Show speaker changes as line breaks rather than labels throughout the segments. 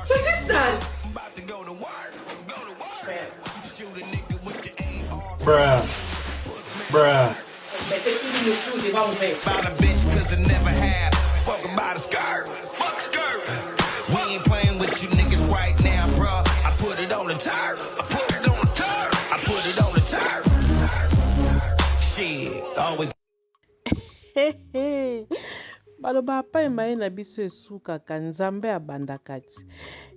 Was ist das?
Bruh. Bruh.
About a bitch cause I never have. Fuck about a skirt. Fuck skirt. We ain't playing with you niggas right now, bruh. I put it on the tire. I put it on the tire. I put it on the tire. Shit, always.
baloba pa emaye na biso esukaka nzambe abandaka ti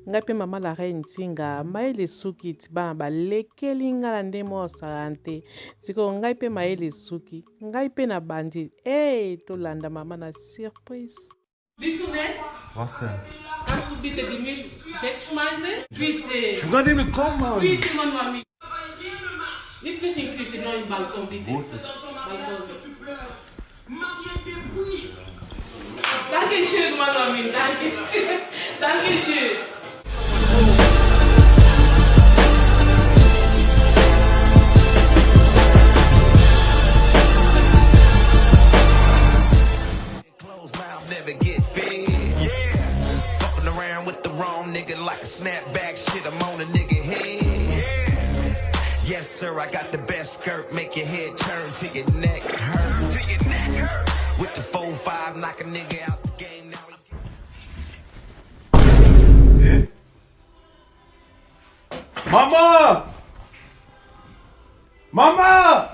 ngai mpe mama lara ntinga mayele esuki ti bana balekeli nga na ndenge osala te sikoyo ngai mpe mayele esuki ngai mpe na bandi tolanda mama na surprise.
Bist du nett?
Was denn?
Kannst du bitte die Milch wegschmeißen? Bitte.
Ich kann nicht mehr kommen, Mann.
Bitte, Mami. Lass mich in die Küche, noch im Balkon, bitte.
Wo ist es?
Balkon. Dankeschön, Mami. Danke. Dankeschön.
Closed mouth never get fed. Yeah. Fucking around with the wrong nigga like a snapback shit. I'm on a nigga head. Yeah. Yes, sir, I got the best skirt. Make your head turn to your neck hurt. To your neck hurt. With the 4-5, knock a nigga out the game. Now he's...
Mama! Mama!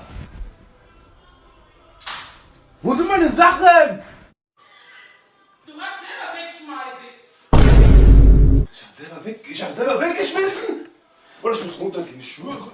Wo sind meine Sachen?
Du hast selber wegschmeißen.
Ich hab selber weggeschmissen. Oder ich muss runtergehen, ich schwöre.